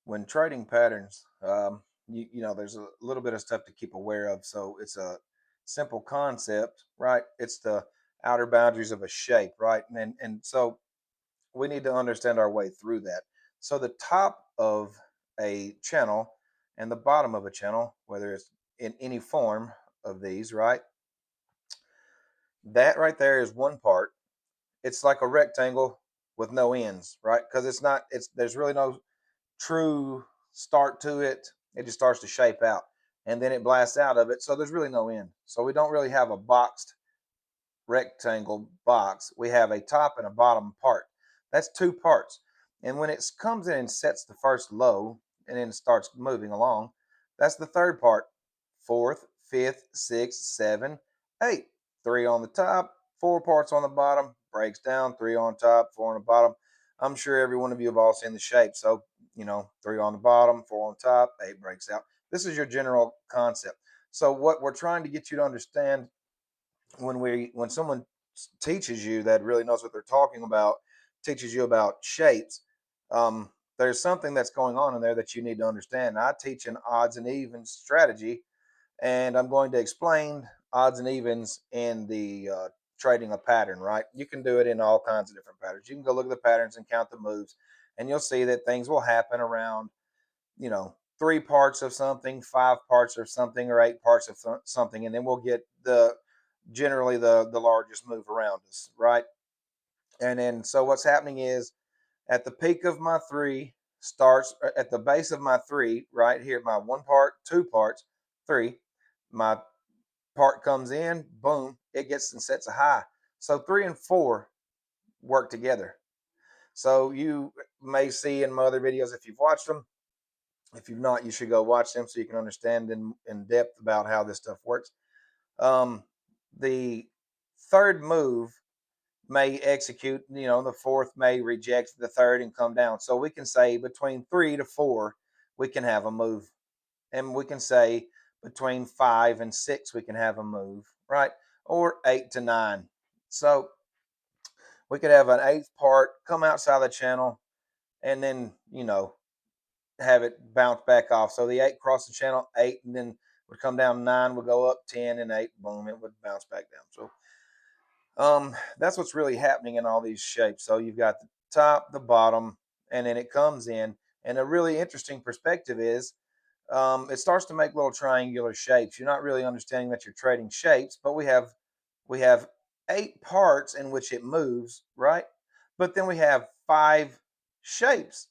when trading patterns, there's a little bit of stuff to keep aware of. So it's a simple concept, right? It's the outer boundaries of a shape, right? And so we need to understand our way through that. So the top of a channel and the bottom of a channel, whether it's in any form of these, right? That right there is one part. It's like a rectangle with no ends, right? Because there's really no true start to it. It just starts to shape out and then it blasts out of it. So there's really no end. So we don't really have a boxed rectangle box. We have a top and a bottom part. That's two parts. And when it comes in and sets the first low and then starts moving along, that's the third part. Fourth, fifth, sixth, seven, eight. Three on the top, four parts on the bottom, breaks down, three on top, four on the bottom. I'm sure every one of you have all seen the shape. So, three on the bottom, four on top, eight breaks out. This is your general concept. So, what we're trying to get you to understand when someone teaches you that really knows what they're talking about, teaches you about shapes, there's something that's going on in there that you need to understand. I teach an odds and evens strategy, and I'm going to explain odds and evens in the trading a pattern. Right, you can do it in all kinds of different patterns. You can go look at the patterns and count the moves, and you'll see that things will happen around, three parts of something, five parts of something, or eight parts of something, and then we'll get generally the largest move around us, right? And then so what's happening is at the peak of my three starts at the base of my three, right here, my one part, two parts, three, my part comes in, boom, it gets and sets a high. So three and four work together. So you may see in my other videos, if you've watched them, if you've not, you should go watch them so you can understand in depth about how this stuff works. Um, the third move may execute, the fourth may reject the third and come down. So we can say between 3 to 4, we can have a move. And we can say between 5 and 6, we can have a move, right? Or 8 to 9. So we could have an eighth part come outside the channel and then, have it bounce back off. So the eight cross the channel, eight, and then would come down, nine would go up, 10 and eight, boom, it would bounce back down. So that's what's really happening in all these shapes. So you've got the top, the bottom, and then it comes in. And a really interesting perspective is it starts to make little triangular shapes. You're not really understanding that you're trading shapes, but we have eight parts in which it moves, right? But then we have five shapes,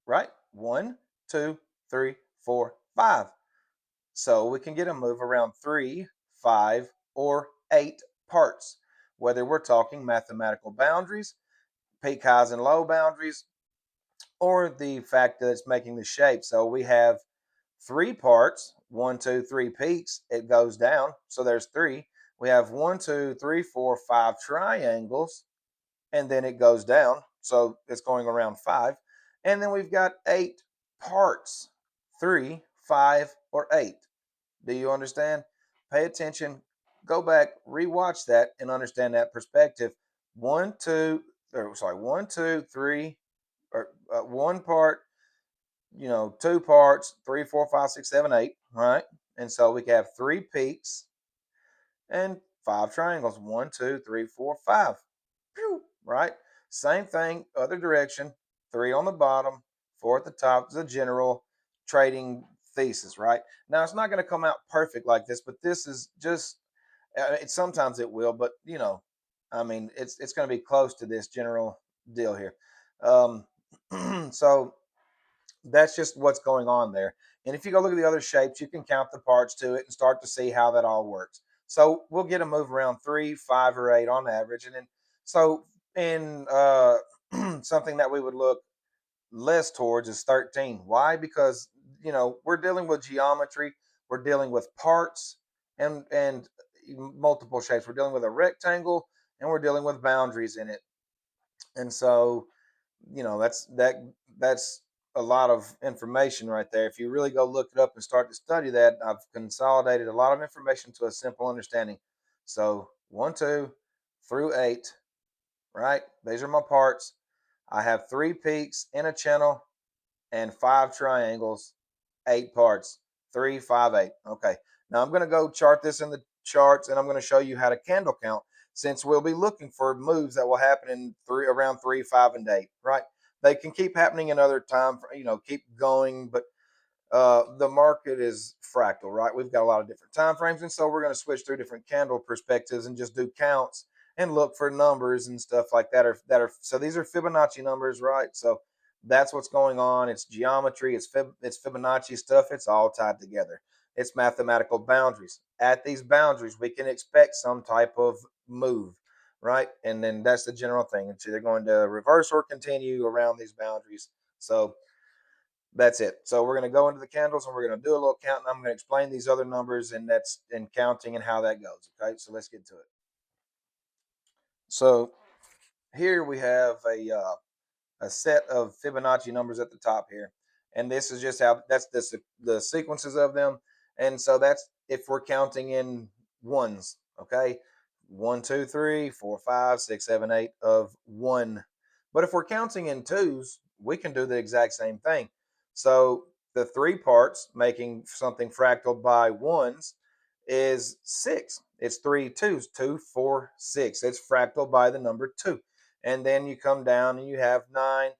right? One, two, three, four, five. So we can get a move around three, five, or eight parts, whether we're talking mathematical boundaries, peak highs and low boundaries, or the fact that it's making the shape. So we have three parts, one, two, three peaks, it goes down. So there's three. We have one, two, three, four, five triangles, and then it goes down. So it's going around five. And then we've got eight parts, three, five, or eight. Do you understand? Pay attention. Go back, rewatch that, and understand that perspective. One, two, three, or one part, two parts, three, four, five, six, seven, eight, right? And so we have three peaks and five triangles. One, two, three, four, five. Pew, right? Same thing, other direction. Three on the bottom, four at the top. It's a general trading thesis, right? Now it's not going to come out perfect like this, but this is just. Sometimes it will, but I mean, it's going to be close to this general deal here. Um, so that's just what's going on there. And if you go look at the other shapes, you can count the parts to it and start to see how that all works. So we'll get a move around three, five, or eight on average. And then, so in something that we would look less towards is 13. Why? Because, we're dealing with geometry, we're dealing with parts and multiple shapes. We're dealing with a rectangle and we're dealing with boundaries in it. And so, that's a lot of information right there. If you really go look it up and start to study that, I've consolidated a lot of information to a simple understanding. So one, two through eight, right? These are my parts. I have three peaks in a channel, and 5 triangles, 8 parts, 3, 5, 8. Okay. Now I'm going to go chart this in the charts, and I'm going to show you how to candle count, since we'll be looking for moves that will happen in around 3, 5, and 8, right? They can keep happening in other time, keep going, but the market is fractal, right? We've got a lot of different time frames, and so we're going to switch through different candle perspectives and just do counts and look for numbers and stuff like that. So these are Fibonacci numbers, right? So that's what's going on. It's geometry, it's Fibonacci stuff. It's all tied together. It's mathematical boundaries. At these boundaries, we can expect some type of move, right? And then that's the general thing. It's either going to reverse or continue around these boundaries. So that's it. So we're going to go into the candles and we're going to do a little count, and I'm going to explain these other numbers and that's in counting and how that goes. Okay, so let's get to it. So here we have a set of Fibonacci numbers at the top here, and this is just how that's the sequences of them. And so that's if we're counting in ones. Okay, 1, 2, 3, 4, 5, 6, 7, 8 of one. But if we're counting in twos, we can do the exact same thing. So the 3 parts making something fractal by ones is 6. It's 3 twos, 2, 4, 6. It's fractal by the number 2. And then you come down and you have 9.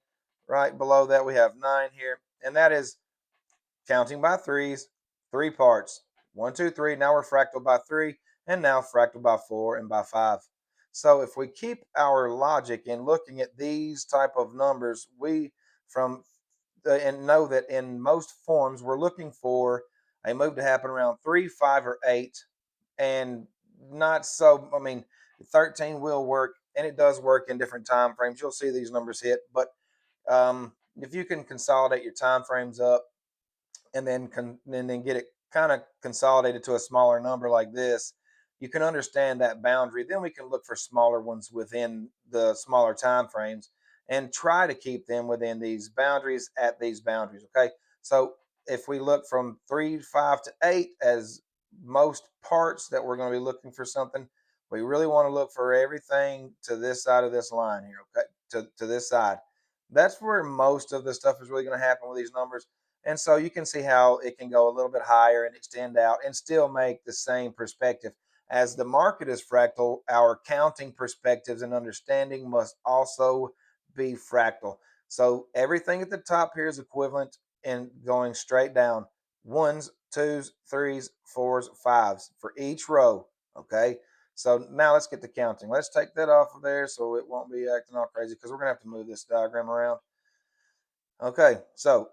Right below that we have 9 here, and that is counting by threes, 3 parts. 1, 2, 3. Now we're fractal by 3, and now fractal by 4 and by 5. So if we keep our logic in looking at these type of numbers, we and know that in most forms we're looking for a move to happen around 3, 5, or 8, and not so. I mean, 13 will work, and it does work in different time frames. You'll see these numbers hit, but if you can consolidate your time frames up and then get it kind of consolidated to a smaller number like this, you can understand that boundary. Then we can look for smaller ones within the smaller time frames and try to keep them within these boundaries at these boundaries. Okay, so if we look from 3, 5 to 8 as most parts that we're going to be looking for something, we really want to look for everything to this side of this line here. Okay, to this side. That's where most of the stuff is really going to happen with these numbers. And so you can see how it can go a little bit higher and extend out and still make the same perspective. As the market is fractal, our counting perspectives and understanding must also be fractal. So everything at the top here is equivalent in going straight down. Ones, twos, threes, fours, fives for each row. Okay. So now let's get to counting. Let's take that off of there so it won't be acting all crazy, because we're going to have to move this diagram around. Okay, so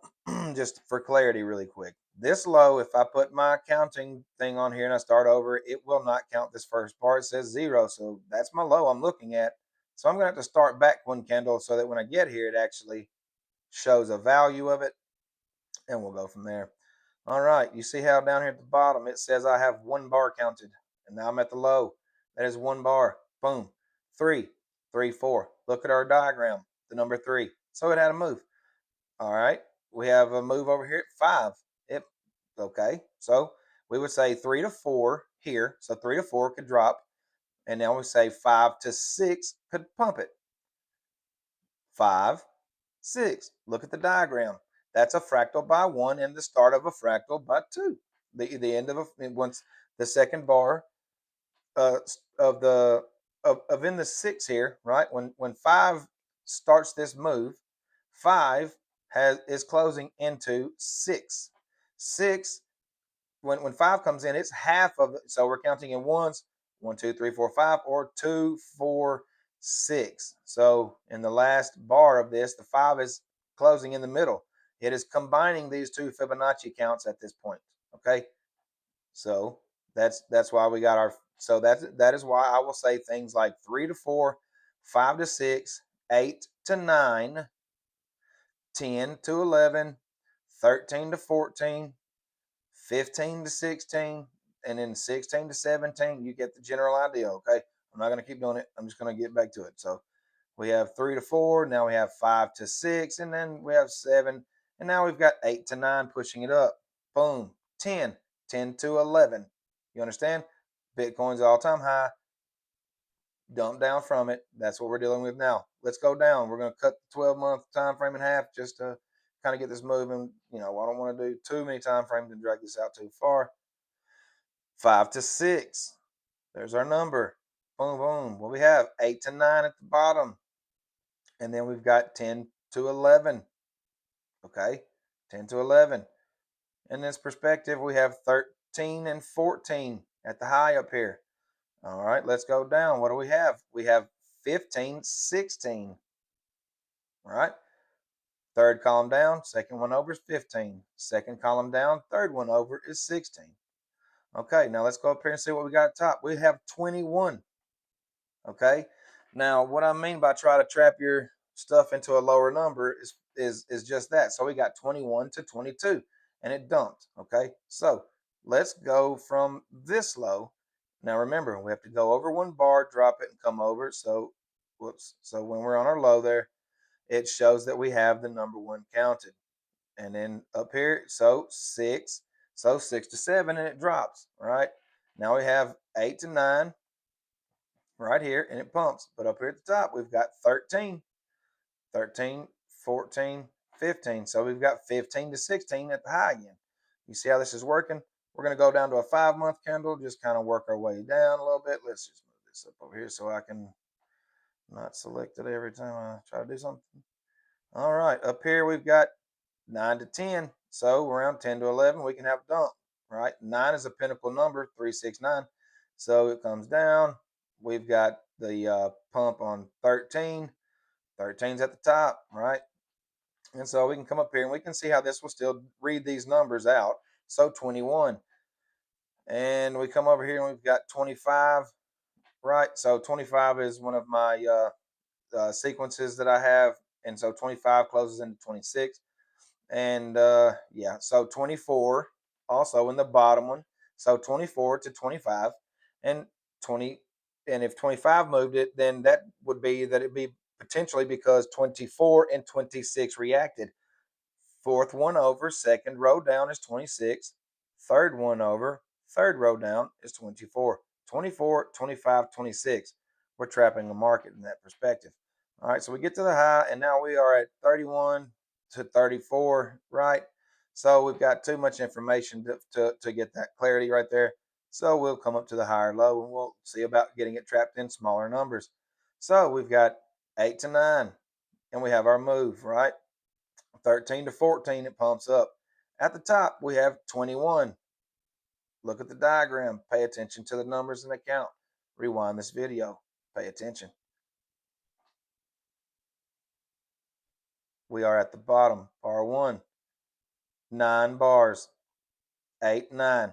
just for clarity really quick, this low, if I put my counting thing on here and I start over, it will not count this first part. It says 0, so that's my low I'm looking at. So I'm going to have to start back 1 candle so that when I get here, it actually shows a value of it, and we'll go from there. All right, you see how down here at the bottom it says I have 1 bar counted, and now I'm at the low. That is 1 bar. Boom. 3, 3, 4. Look at our diagram, the number 3. So it had a move. All right, we have a move over here at 5. Okay, so we would say 3 to 4 here. So 3 to 4 could drop, and now we say 5 to 6 could pump it. 5, 6. Look at the diagram. That's a fractal by 1 and the start of a fractal by 2. The end of once the second bar of in the 6 here, right? When 5 starts this move, 5 is closing into 6. 6, when 5 comes in, it's half of it. So we're counting in ones, 1, 2, 3, 4, 5, or 2, 4, 6. So in the last bar of this, the 5 is closing in the middle. It is combining these two Fibonacci counts at this point. Okay, so that's why we got our. So that is why I will say things like 3 to 4, 5 to 6, 8 to 9, 10 to 11, 13 to 14, 15 to 16, and then 16 to 17. You get the general idea. Okay, I'm not going to keep doing it. I'm just going to get back to it. So we have 3 to 4. Now we have 5 to 6, and then we have 7, and now we've got 8 to 9 pushing it up. Boom. 10, 10 to 11. You understand? Bitcoin's all-time high. Dump down from it. That's what we're dealing with now. Let's go down. We're going to cut the 12-month time frame in half just to kind of get this moving. I don't want to do too many time frames and drag this out too far. 5 to 6. There's our number. Boom, boom. Well, we have 8 to 9 at the bottom. And then we've got 10 to 11. Okay, 10 to 11. In this perspective, we have 13 and 14 at the high up here. All right, let's go down. What do we have? We have 15, 16. All right. Third column down, second one over is 15. Second column down, third one over is 16. Okay, now let's go up here and see what we got at top. We have 21. Okay, now what I mean by try to trap your stuff into a lower number is just that. So we got 21 to 22 and it dumped. Okay, so let's go from this low. Now remember, we have to go over one bar, drop it, and come over. So whoops. So when we're on our low there, it shows that we have the number one counted. And then up here, so 6 to 7, and it drops. All right, now we have 8 to 9 right here, and it pumps. But up here at the top, we've got 13, 14, 15. So we've got 15 to 16 at the high again. You see how this is working? We're going to go down to a 5-month candle, just kind of work our way down a little bit. Let's just move this up over here so I can not select it every time I try to do something. All right, up here we've got 9 to 10. So around 10 to 11, we can have a dump, right? 9 is a pinnacle number, 369. So it comes down. We've got the pump on 13. 13's at the top, right? And so we can come up here and we can see how this will still read these numbers out. So 21. And we come over here and we've got 25, right? So 25 is one of my sequences that I have. And so 25 closes into 26. And yeah, so 24 also in the bottom one. So 24 to 25 and 20. And if 25 moved it, then that would be that it'd be potentially because 24 and 26 reacted. Fourth one over, second row down is 26. Third one over, third row down is 24. 24, 25, 26. We're trapping the market in that perspective. All right, so we get to the high, and now we are at 31 to 34, right? So we've got too much information to get that clarity right there. So we'll come up to the higher low, and we'll see about getting it trapped in smaller numbers. So we've got 8 to 9, and we have our move, right? 13 to 14, it pumps up. At the top, we have 21. Look at the diagram. Pay attention to the numbers in the count. Rewind this video. Pay attention. We are at the bottom, bar 1. 9 bars. 8, 9.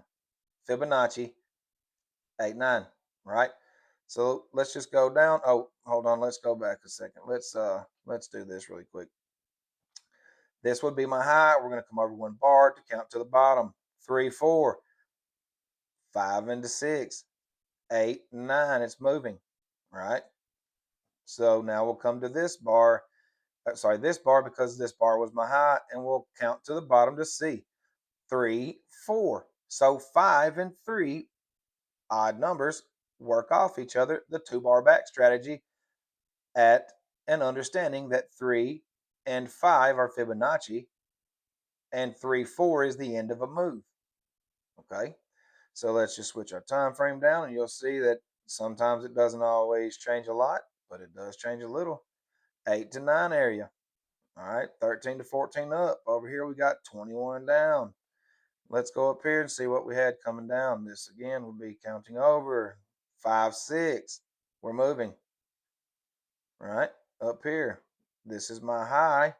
Fibonacci. 8, 9. Right? So let's just go down. Oh, hold on. Let's go back a second. Let's do this really quick. This would be my high. We're going to come over one bar to count to the bottom. 3, 4. 5 into 6. 8, 9. It's moving. Right? So now we'll come to this bar. This bar, because this bar was my high, and we'll count to the bottom to see. 3, 4. So 5 and 3 odd numbers work off each other. The 2-bar back strategy at an understanding that 3 and 5 are Fibonacci and 3, 4 is the end of a move. Okay, so let's just switch our time frame down, and you'll see that sometimes it doesn't always change a lot, but it does change a little. 8 to 9 area. All right, 13 to 14 up. Over here we got 21 down. Let's go up here and see what we had coming down. This again will be counting over. 5, 6. We're moving. All right, up here. This is my high.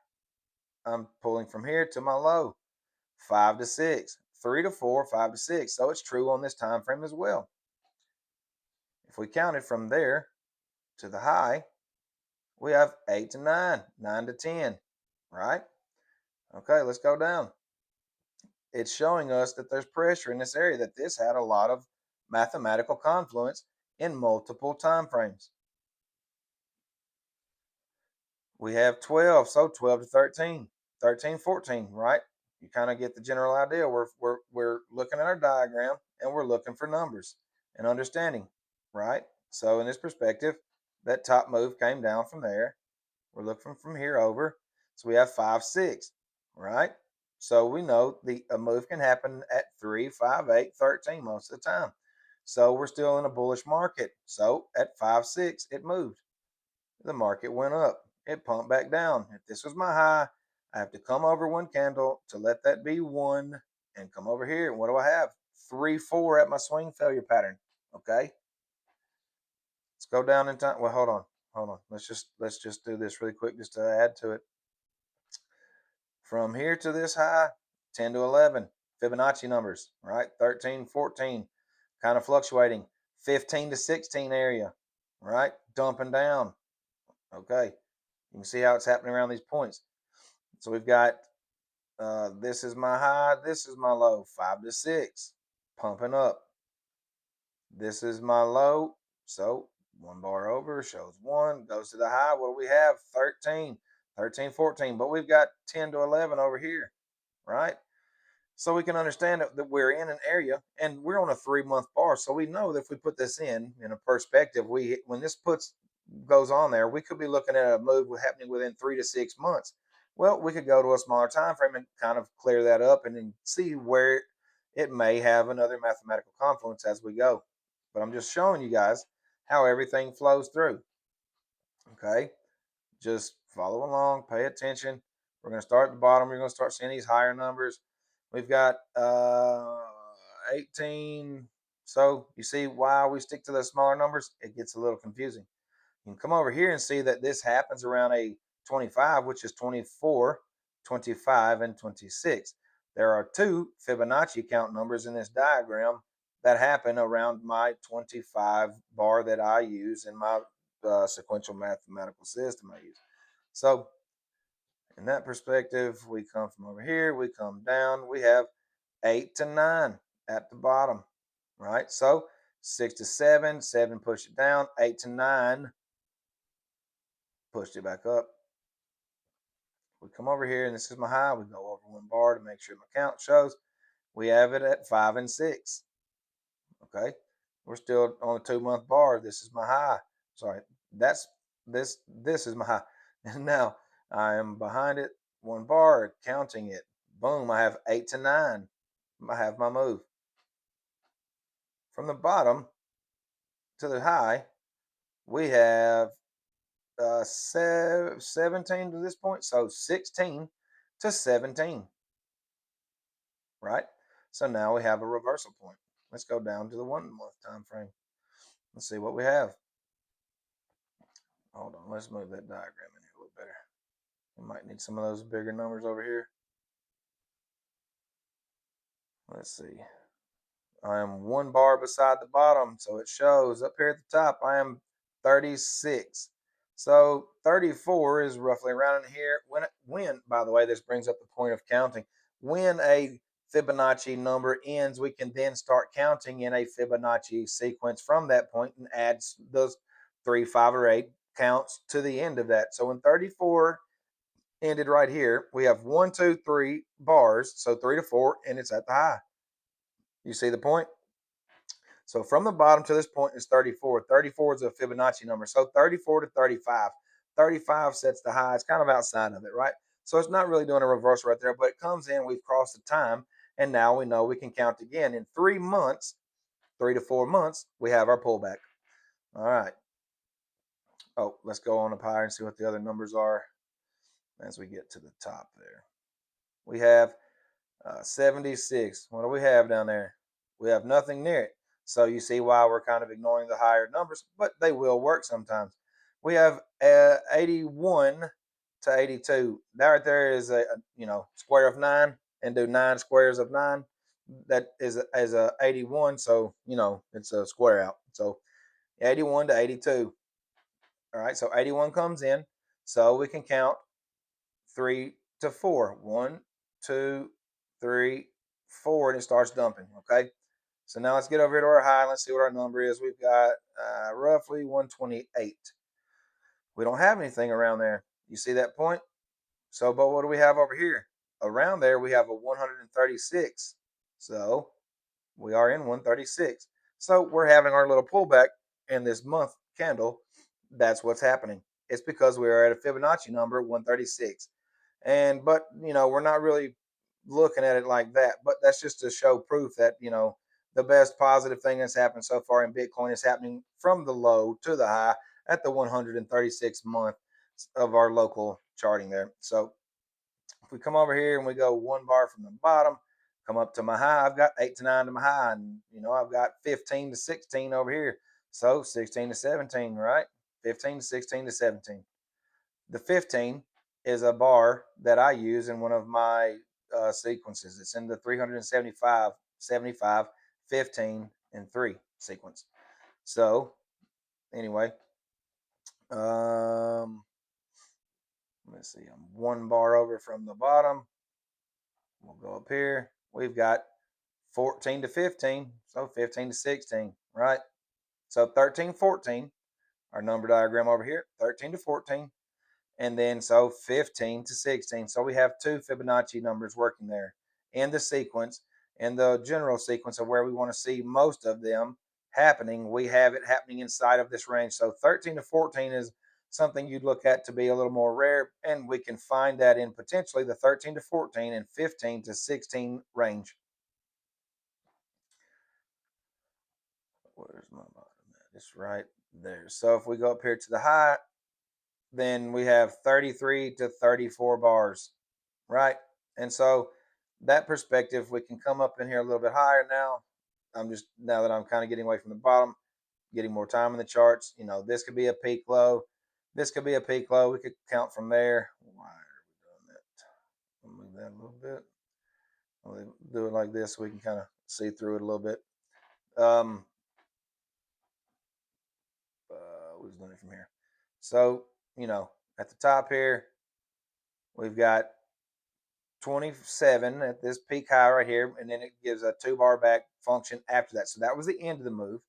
I'm pulling from here to my low. 5 to 6. 3 to 4, 5 to 6. So it's true on this time frame as well. If we counted from there to the high, we have 8 to 9, 9 to 10, right? Okay, let's go down. It's showing us that there's pressure in this area, that this had a lot of mathematical confluence in multiple time frames. We have 12, so 12 to 13, 13, 14, right? You kind of get the general idea. We're looking at our diagram and we're looking for numbers and understanding, right? So in this perspective, that top move came down from there. We're looking from here over. So we have 5, 6. right? So we know a move can happen at 3, 5, 8, 13 most of the time. So we're still in a bullish market. So at 5, 6, it moved. The market went up. It pumped back down. If this was my high, I have to come over one candle to let that be one and come over here. And what do I have? 3, 4 at my swing failure pattern. Okay. Let's go down in time. Well, hold on. Hold on. Let's just do this really quick just to add to it. From here to this high, 10 to 11, Fibonacci numbers, right? 13, 14, kind of fluctuating. 15 to 16 area, right? Dumping down. Okay. You can see how it's happening around these points. So we've got this is my high, this is my low, 5 to 6, pumping up. This is my low, so one bar over shows 1, goes to the high. What do we have? 13, 13, 14, but we've got 10 to 11 over here, right? So we can understand that we're in an area and we're on a 3-month bar. So we know that if we put this in a perspective, when this goes on there, we could be looking at a move happening within 3 to 6 months. Well, we could go to a smaller time frame and kind of clear that up and then see where it may have another mathematical confluence as we go. But I'm just showing you guys how everything flows through. Okay, just follow along, pay attention. We're going to start at the bottom. You're going to start seeing these higher numbers. We've got 18. So you see why we stick to the smaller numbers? It gets a little confusing. You can come over here and see that this happens around a 25, which is 24, 25, and 26. There are 2 Fibonacci count numbers in this diagram that happen around my 25 bar that I use in my sequential mathematical system I use. So in that perspective, we come from over here, we come down, we have 8 to 9 at the bottom, right? So 6 to 7, 7 push it down, 8 to 9 pushed it back up. We come over here, and this is my high. We go over one bar to make sure my count shows. We have it at 5 and 6. Okay, we're still on a 2-month bar. This is my high. Sorry, that's this. This is my high, and now I am behind it. One bar, counting it. Boom! I have 8 to 9. I have my move from the bottom to the high. We have 17 to this point, so 16 to 17, right? So now we have a reversal point. Let's go down to the 1-month time frame. Let's see what we have. Hold on, let's move that diagram in here a little better. We might need some of those bigger numbers over here. Let's see. I am one bar beside the bottom, so it shows up here at the top I am 36. So 34 is roughly around in here. When, by the way, this brings up the point of counting. When a Fibonacci number ends, we can then start counting in a Fibonacci sequence from that point and add those 3, 5, or 8 counts to the end of that. So when 34 ended right here, we have 1, 2, 3 bars, so 3 to 4, and it's at the high. You see the point? So from the bottom to this point is 34. 34 is a Fibonacci number. So 34 to 35. 35 sets the high. It's kind of outside of it, right? So it's not really doing a reversal right there, but it comes in. We've crossed the time, and now we know we can count again. In 3 months, 3 to 4 months, we have our pullback. All right. Oh, let's go on up higher and see what the other numbers are as we get to the top there. We have 76. What do we have down there? We have nothing near it. So you see why we're kind of ignoring the higher numbers, but they will work sometimes. We have 81 to 82. That right there is a square of 9, and do 9 squares of 9. That is a 81, so it's a square out. So 81 to 82. All right, so 81 comes in, so we can count 3 to 4. 1, 2, 3, 4, and it starts dumping. Okay, so now let's get over here to our high. Let's see what our number is. We've got roughly 128. We don't have anything around there. You see that point? So, but what do we have over here? Around there, we have a 136. So we are in 136. So we're having our little pullback in this month candle. That's what's happening. It's because we are at a Fibonacci number 136. but we're not really looking at it like that. But that's just to show proof that the best positive thing that's happened so far in Bitcoin is happening from the low to the high at the 136 month of our local charting there. So if we come over here and we go one bar from the bottom, come up to my high, I've got 8 to 9 to my high, and I've got 15 to 16 over here. So 16 to 17, right? 15 to 16 to 17. The 15 is a bar that I use in one of my sequences. It's in the 375, 75, 15, and 3 sequence. So anyway, let's see. I'm one bar over from the bottom. We'll go up here. We've got 14 to 15, so 15 to 16, right? So 13, 14, our number diagram over here, 13 to 14, and then so 15 to 16. So we have two Fibonacci numbers working there in the sequence, in the general sequence of where we want to see most of them happening. We have it happening inside of this range. So 13 to 14 is something you'd look at to be a little more rare, and we can find that in potentially the 13 to 14 and 15 to 16 range. Where's my bottom at? It's right there. So if we go up here to the high, then we have 33 to 34 bars, right? And so that perspective, we can come up in here a little bit higher now. Now that I'm kind of getting away from the bottom, getting more time in the charts, this could be a peak low. This could be a peak low. We could count from there. Why are we doing that? I'll move that a little bit. I'll do it like this so we can kind of see through it a little bit. Who's doing it from here? So, at the top here, we've got 27 at this peak high right here, and then it gives a 2-bar back function after that. So that was the end of the move.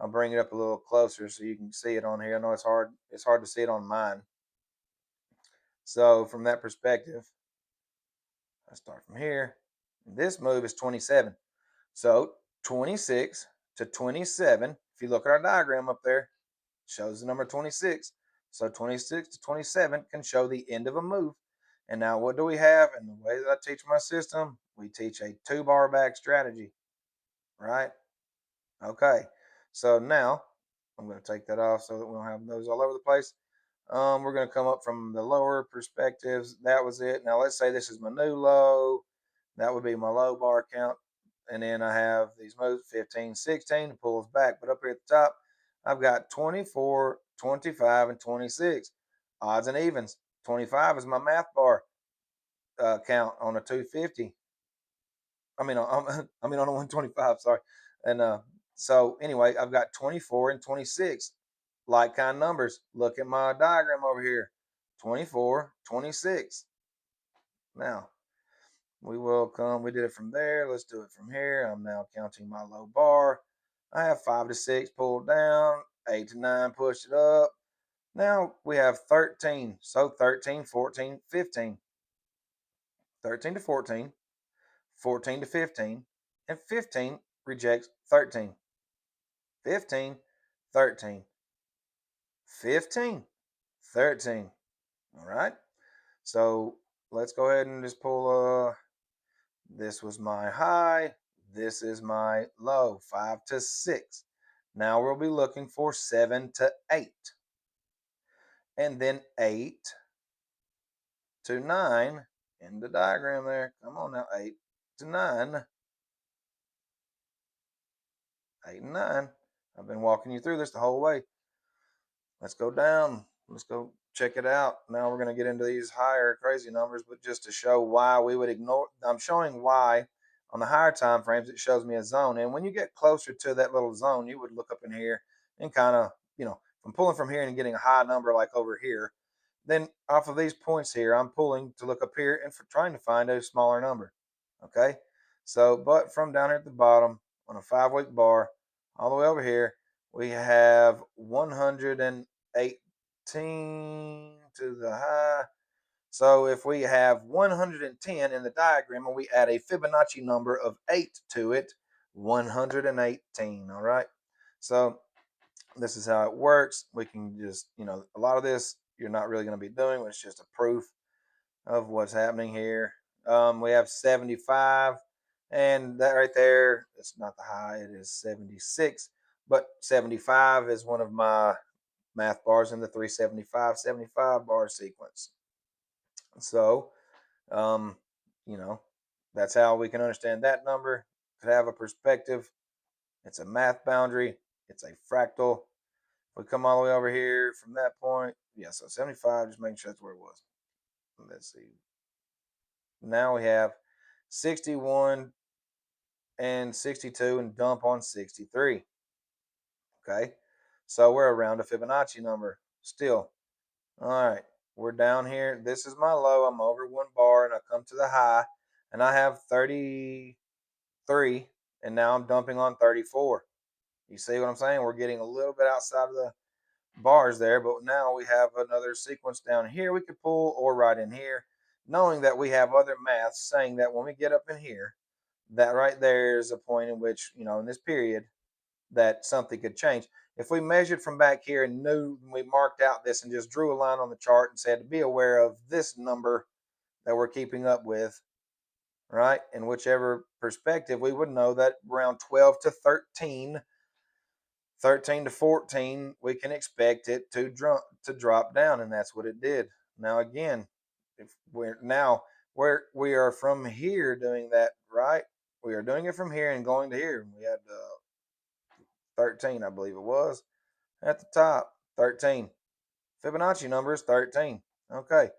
I'll bring it up a little closer so you can see it on here. I know it's hard to see it on mine. So from that perspective, I start from here. This move is 27. So 26 to 27. If you look at our diagram up there, shows the number 26. So 26 to 27 can show the end of a move. And now what do we have? And the way that I teach my system, we teach a 2-bar back strategy, right? Okay. So now I'm going to take that off so that we don't have those all over the place. We're going to come up from the lower perspectives. That was it. Now let's say this is my new low. That would be my low bar count. And then I have these moves 15, 16 to pull us back. But up here at the top, I've got 24, 25, and 26. Odds and evens. 25 is my math bar count on a 250. I mean on a 125, sorry. And so anyway, I've got 24 and 26 like kind numbers. Look at my diagram over here. 24, 26. Now, we did it from there. Let's do it from here. I'm now counting my low bar. I have 5 to 6 pulled down, 8 to 9 pushed it up. Now we have 13. So 13, 14, 15. 13 to 14, 14 to 15, and 15 rejects 13. 15, 13, 15, 13. All right. So let's go ahead and just pull this was my high, this is my low, 5 to 6. Now we'll be looking for 7 to 8. And then 8 to 9 in the diagram there. Come on now, 8 to 9. 8 and 9. I've been walking you through this the whole way. Let's go down. Let's go check it out. Now we're going to get into these higher crazy numbers, but just to show why we would ignore, I'm showing why on the higher time frames it shows me a zone. And when you get closer to that little zone, you would look up in here and kind of, from pulling from here and getting a high number like over here, then off of these points here, I'm pulling to look up here and for trying to find a smaller number. Okay. So, but from down here at the bottom on a 5-week bar all the way over here, we have 118 to the high. So if we have 110 in the diagram and we add a Fibonacci number of 8 to it, 118. All right. So this is how it works. We can just, a lot of this you're not really going to be doing. It's just a proof. of what's happening here. We have 75, and that right there, it's not the high, it is 76, but 75 is one of my math bars in the 375, 75 bar sequence. So, um, you know, that's how we can understand that number. To have a perspective, it's a math boundary, it's a fractal. We come all the way over here from that point. Yeah, so 75, just making sure that's where it was. Let's see. Now we have 61 and 62 and dump on 63. Okay. So we're around a Fibonacci number still. All right. We're down here. This is my low. I'm over 1 bar and I come to the high and I have 33 and now I'm dumping on 34. You see what I'm saying? We're getting a little bit outside of the bars there, but now we have another sequence down here we could pull or right in here, knowing that we have other maths saying that when we get up in here, that right there is a point in which, in this period, that something could change. If we measured from back here and knew, we marked out this and just drew a line on the chart and said to be aware of this number that we're keeping up with, right? In whichever perspective, we would know that around 12 to 13 to 14, we can expect it to drop down, and that's what it did. Now again, if we are from here doing that, right? We are doing it from here and going to here. We had 13, I believe it was, at the top. 13. Fibonacci number is 13. Okay.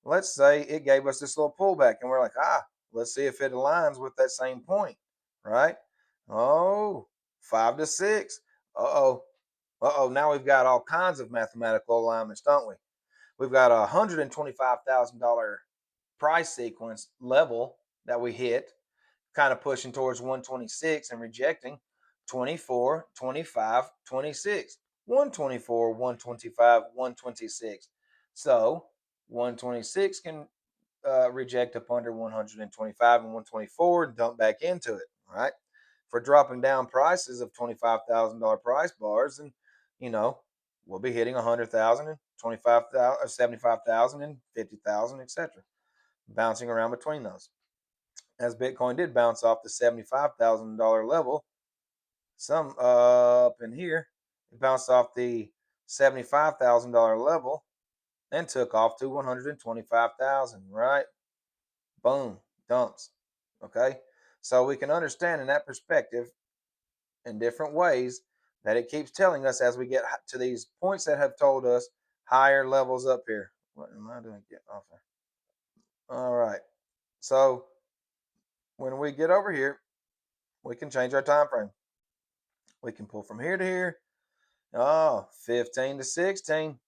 Let's say it gave us this little pullback, and we're like, let's see if it aligns with that same point, right? Oh, 5 to 6. Uh-oh. Uh-oh, now we've got all kinds of mathematical alignments, don't we? We've got a $125,000 price sequence level that we hit, kind of pushing towards 126 and rejecting 24, 25, 26. 124, 125, 126. So 126 can reject up under 125 and 124 and dump back into it, right? For dropping down prices of $25,000 price bars, and we'll be hitting 100,000 and 25,000, 75,000 and 50,000, etc. Bouncing around between those. As Bitcoin did bounce off the $75,000 level, some up in here, it bounced off the $75,000 level and took off to 125,000, right? Boom, dumps. Okay, so we can understand in that perspective in different ways that it keeps telling us as we get to these points that have told us higher levels up here. What am I doing? Get off there. All right. So when we get over here, we can change our time frame. We can pull from here to here. Oh, 15 to 16.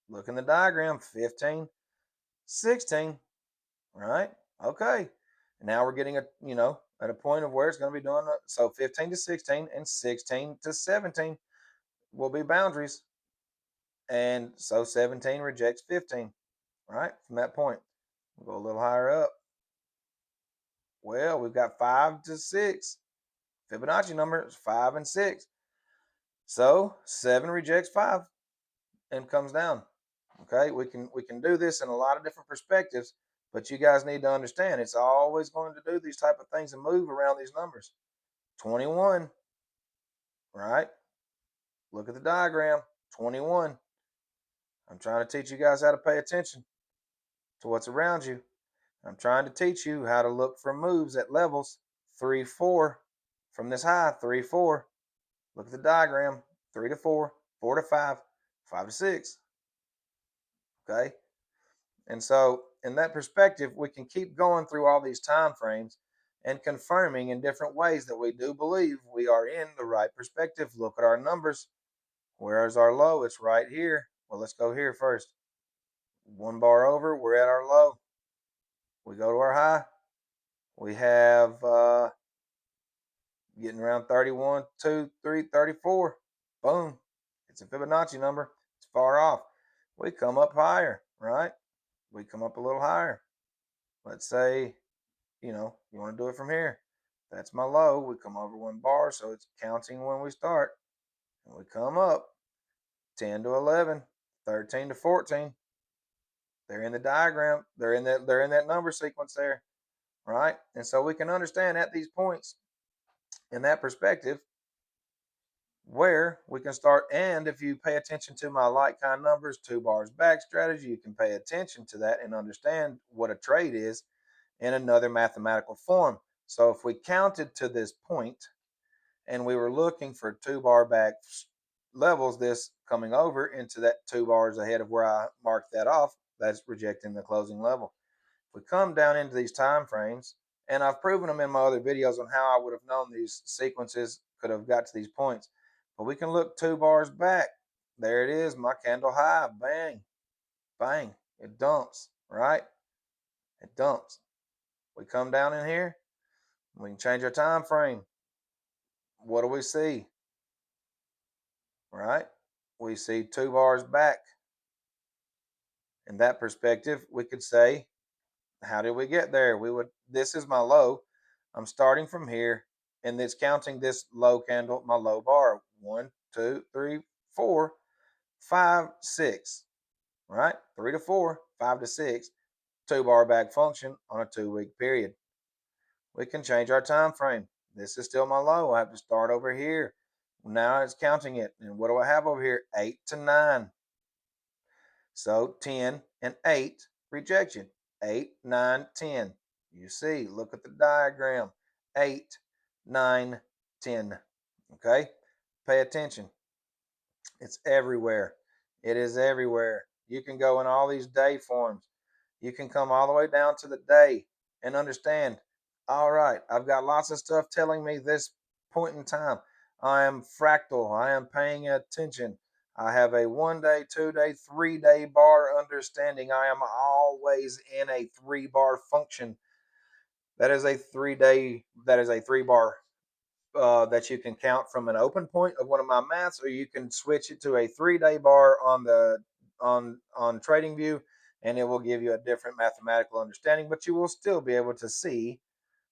Look in the diagram. 15, 16. Right? Okay. Now we're getting at a point of where it's going to be doing so 15 to 16 and 16 to 17 will be boundaries. And so 17 rejects 15, right? From that point, we'll go a little higher up. Well, we've got 5 to 6. Fibonacci number is 5 and 6. So 7 rejects 5 and comes down. Okay, we can do this in a lot of different perspectives, but you guys need to understand it's always going to do these type of things and move around these numbers. 21, right? Look at the diagram. 21. I'm trying to teach you guys how to pay attention to what's around you. I'm trying to teach you how to look for moves at levels 3, 4 from this high. 3, 4. Look at the diagram. 3 to 4, 4 to 5, 5 to 6. Okay. And so in that perspective, we can keep going through all these time frames and confirming in different ways that we do believe we are in the right perspective. Look at our numbers. Where is our low? It's right here. Well, let's go here first. 1 bar over, we're at our low. We go to our high. We have getting around 31, 2, 3, 34. Boom. It's a Fibonacci number. It's far off. We come up higher, right? We come up a little higher. Let's say, you want to do it from here. That's my low. We come over 1 bar, so it's counting when we start. And we come up 10 to 11, 13 to 14. They're in the diagram. They're in that number sequence there, right? And so we can understand at these points in that perspective where we can start. And if you pay attention to my like kind numbers, 2 bars back strategy, you can pay attention to that and understand what a trade is in another mathematical form. So if we counted to this point and we were looking for 2 bar back levels, this coming over into that 2 bars ahead of where I marked that off, that's rejecting the closing level. If we come down into these time frames, and I've proven them in my other videos on how I would have known these sequences could have got to these points, but we can look 2 bars back. There it is, my candle high. Bang, bang, it dumps, right? It dumps. We come down in here, we can change our time frame. What do we see? Right? We see 2 bars back. In that perspective, we could say, how did we get there? This is my low. I'm starting from here, and it's counting this low candle, my low bar. 1, 2, 3, 4, 5, 6. Right? 3 to 4, 5 to 6. 2 bar back function on a 2-week period. We can change our time frame. This is still my low. I have to start over here. Now it's counting it. And what do I have over here? 8 to 9. So 10 and 8, rejection. 8, 9, 10. You see, look at the diagram. 8, 9, 10. Okay? Pay attention. It's everywhere. It is everywhere. You can go in all these day forms. You can come all the way down to the day and understand, all right, I've got lots of stuff telling me this point in time. I am fractal. I am paying attention. I have a 1 day, 2 day, 3 day bar understanding. I am always in a 3 bar function. That is a 3 bar that you can count from an open point of one of my maths, or you can switch it to a 3 day bar on the on TradingView, and it will give you a different mathematical understanding, but you will still be able to see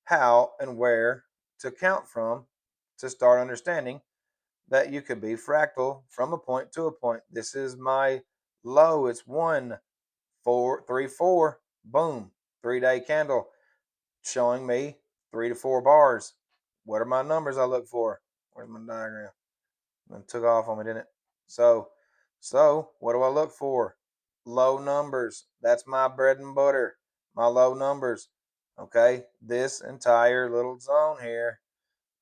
how and where to count from to start understanding that you could be fractal from a point to a point. This is my low. It's 1, 4, 3, 4. Boom. 3 day candle showing me 3 to 4 bars. What are my numbers I look for? Where's my diagram? It took off on me, didn't it? So what do I look for? Low numbers. That's my bread and butter. My low numbers. Okay, this entire little zone here.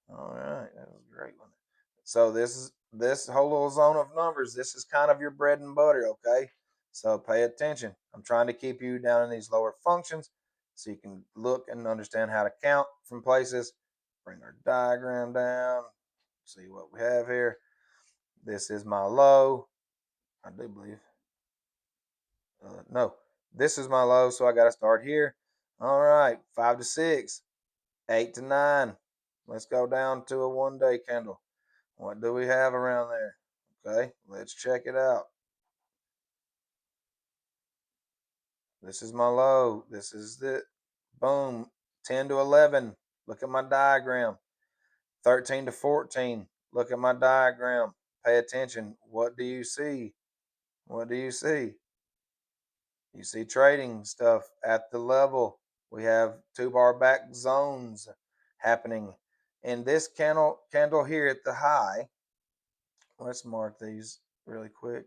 All right, that was a great one. So this whole little zone of numbers. This is kind of your bread and butter. Okay, so pay attention. I'm trying to keep you down in these lower functions so you can look and understand how to count from places. Bring our diagram down. See what we have here. This is my low. I do believe. No, this is my low, so I got to start here. All right, 5 to 6, 8 to 9. Let's go down to a 1 day candle. What do we have around there? Okay, let's check it out. This is my low. This is the boom, 10 to 11. Look at my diagram. 13 to 14. Look at my diagram. Pay attention. What do you see? What do you see? You see trading stuff at the level. We have 2 bar back zones happening. In this candle here at the high, let's mark these really quick.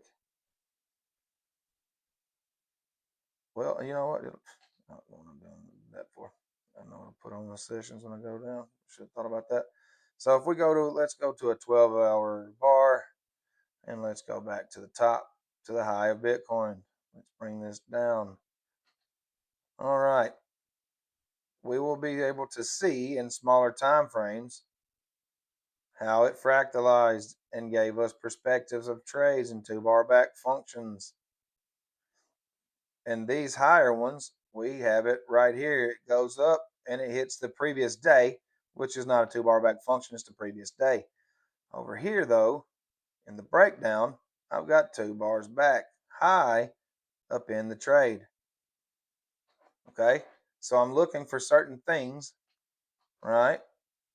Well, you know what? Not what I'm doing that for. I know I'll put on the sessions when I go down. Should have thought about that. So if we go to, let's go to a 12-hour bar, and let's go back to the top, to the high of Bitcoin. Let's bring this down. All right. We will be able to see in smaller time frames how it fractalized and gave us perspectives of trades and 2 bar back functions. And these higher ones, we have it right here. It goes up and it hits the previous day, which is not a 2 bar back function, it's the previous day. Over here, though, in the breakdown, I've got 2 bars back, high up in the trade. Okay, so I'm looking for certain things, right?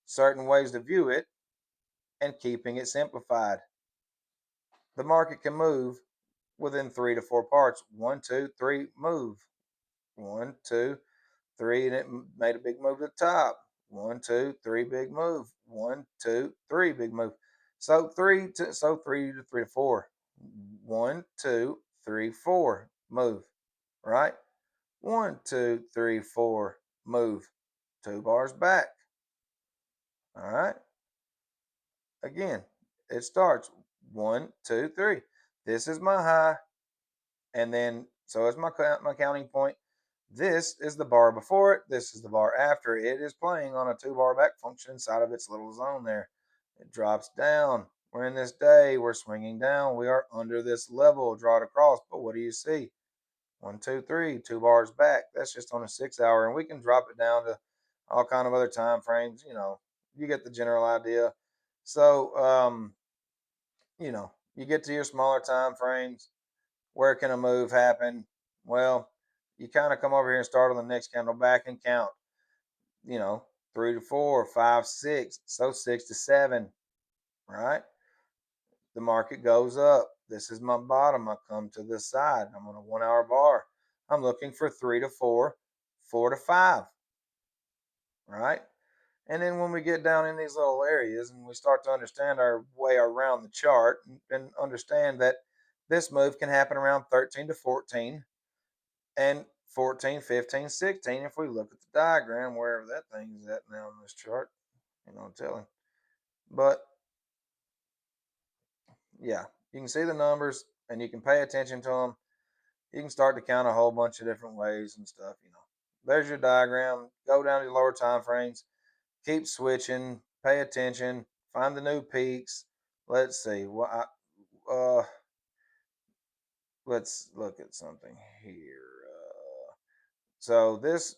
Certain ways to view it and keeping it simplified. The market can move within 3 to 4 parts. 1, 2, 3, move. 1, 2, 3, and it made a big move to the top. 1, 2, 3, big move. 1, 2, 3, big move. So 3 to 3 to 4. 1, 2, 3, 4, move. Right? 1, 2, 3, 4, move. 2 bars back. All right. Again, it starts 1, 2, 3. This is my high, and then so is my counting point. This is the bar before it. This is the bar after it. It is playing on a 2-bar back function inside of its little zone there. It drops down. We're in this day. We're swinging down. We are under this level. Draw it across. But what do you see? 1, 2, 3, 2 bars back. That's just on a 6-hour, and we can drop it down to all kind of other time frames. You get the general idea. So, you get to your smaller time frames. Where can a move happen? Well, you kind of come over here and start on the next candle back and count, 3 to 4, 5, 6, so 6 to 7, right? The market goes up. This is my bottom. I come to this side. I'm on a 1-hour bar. I'm looking for 3 to 4, 4 to 5, right? And then when we get down in these little areas and we start to understand our way around the chart and understand that this move can happen around 13 to 14 and 14, 15, 16. If we look at the diagram, wherever that thing is at now on this chart, telling. But yeah, you can see the numbers and you can pay attention to them. You can start to count a whole bunch of different ways and stuff. There's your diagram. Go down to the lower time frames. Keep switching. Pay attention. Find the new peaks. Let's see. Let's look at something here. So this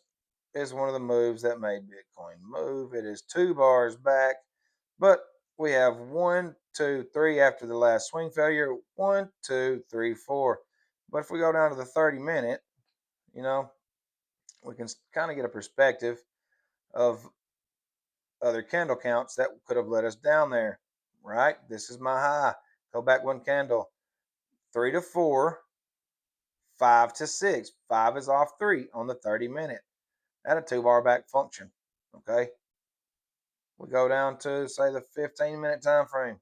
is one of the moves that made Bitcoin move. It is 2 bars back, but we have 1, 2, 3 after the last swing failure. 1, 2, 3, 4. But if we go down to the 30-minute, we can kind of get a perspective of other candle counts that could have led us down there, right? This is my high. Go back 1 candle. 3 to 4, 5 to 6. 5 is off 3 on the 30-minute at a 2-bar back function. Okay. We go down to say the 15-minute time frame,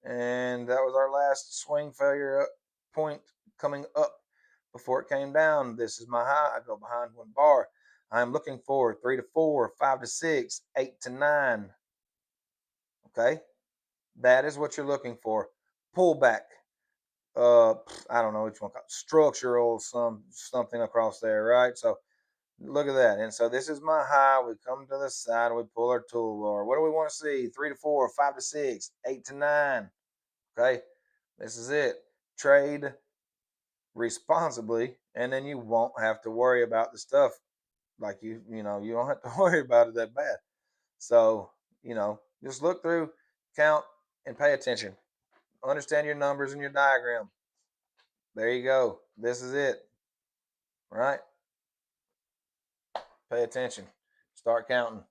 and that was our last swing failure point coming up before it came down. This is my high. I go behind 1 bar. I'm looking for 3 to 4, 5 to 6, 8 to 9. Okay, that is what you're looking for. Pullback. I don't know which one. Structural, something across there, right? So look at that. And so this is my high. We come to the side. We pull our toolbar. What do we want to see? 3 to 4, 5 to 6, 8 to 9. Okay, this is it. Trade responsibly, and then you won't have to worry about the stuff like you don't have to worry about it that bad. So just look through, count, and pay attention. Understand your numbers and your diagram. There you go. This is it. Right? Pay attention. Start counting.